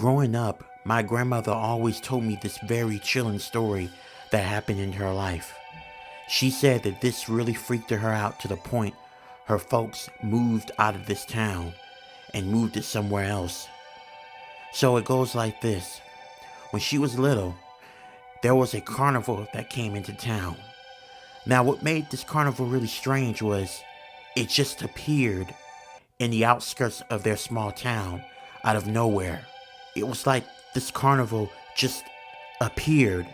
Growing up, my grandmother always told me this very chilling story that happened in her life. She said that this really freaked her out to the point her folks moved out of this town and moved it somewhere else. So it goes like this. When she was little, there was a carnival that came into town. Now, what made this carnival really strange was it just appeared in the outskirts of their small town out of nowhere. It was like this carnival just appeared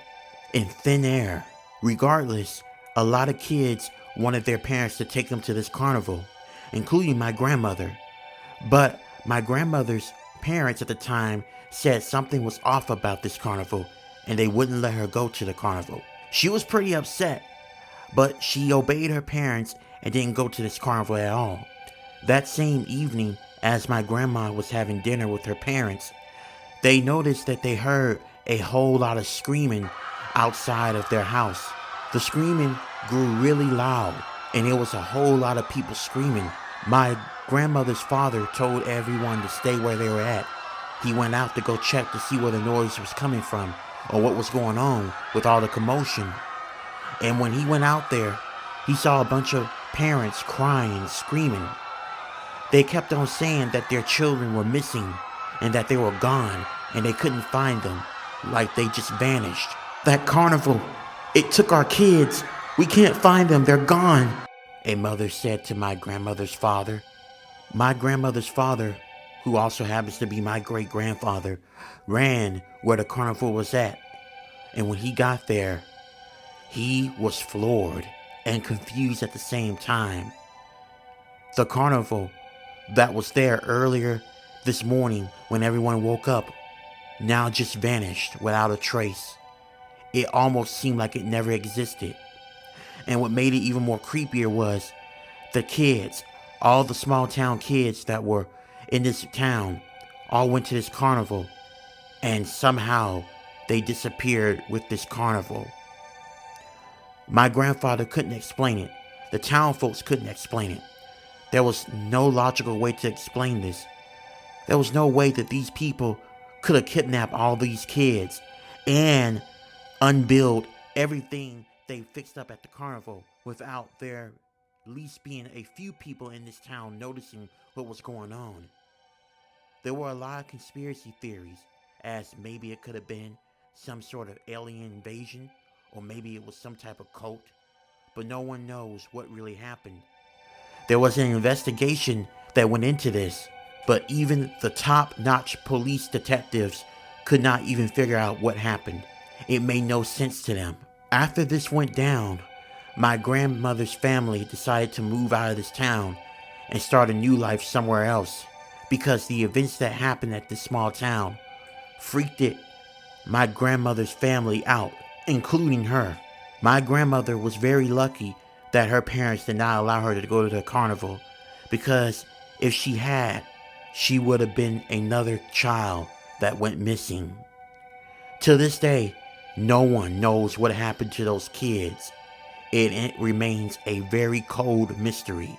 in thin air. Regardless, a lot of kids wanted their parents to take them to this carnival, including my grandmother. But my grandmother's parents at the time said something was off about this carnival and they wouldn't let her go to the carnival. She was pretty upset, but she obeyed her parents and didn't go to this carnival at all. That same evening, as my grandma was having dinner with her parents, they noticed that they heard a whole lot of screaming outside of their house. The screaming grew really loud, and it was a whole lot of people screaming. My grandmother's father told everyone to stay where they were at. He went out to go check to see where the noise was coming from or what was going on with all the commotion. And when he went out there, he saw a bunch of parents crying and screaming. They kept on saying that their children were missing and that they were gone and they couldn't find them, like they just vanished. That carnival, it took our kids. We can't find them, they're gone, a mother said to my grandmother's father. My grandmother's father, who also happens to be my great-grandfather, ran where the carnival was at. And when he got there, he was floored and confused at the same time. The carnival that was there earlier this morning when everyone woke up now just vanished without a trace. It almost seemed like it never existed. And what made it even more creepier was the kids, all the small town kids that were in this town, all went to this carnival and somehow they disappeared with this carnival. My grandfather couldn't explain it. The town folks couldn't explain it. There was no logical way to explain this. There was no way that these people could have kidnapped all these kids and unbuild everything they fixed up at the carnival without there at least being a few people in this town noticing what was going on. There were a lot of conspiracy theories, as maybe it could have been some sort of alien invasion, or maybe it was some type of cult, but no one knows what really happened. There was an investigation that went into this, but even the top-notch police detectives could not even figure out what happened. It made no sense to them. After this went down, my grandmother's family decided to move out of this town and start a new life somewhere else because the events that happened at this small town freaked my grandmother's family out, including her. My grandmother was very lucky that her parents did not allow her to go to the carnival, because if she had, she would have been another child that went missing. To this day, no one knows what happened to those kids. It remains a very cold mystery.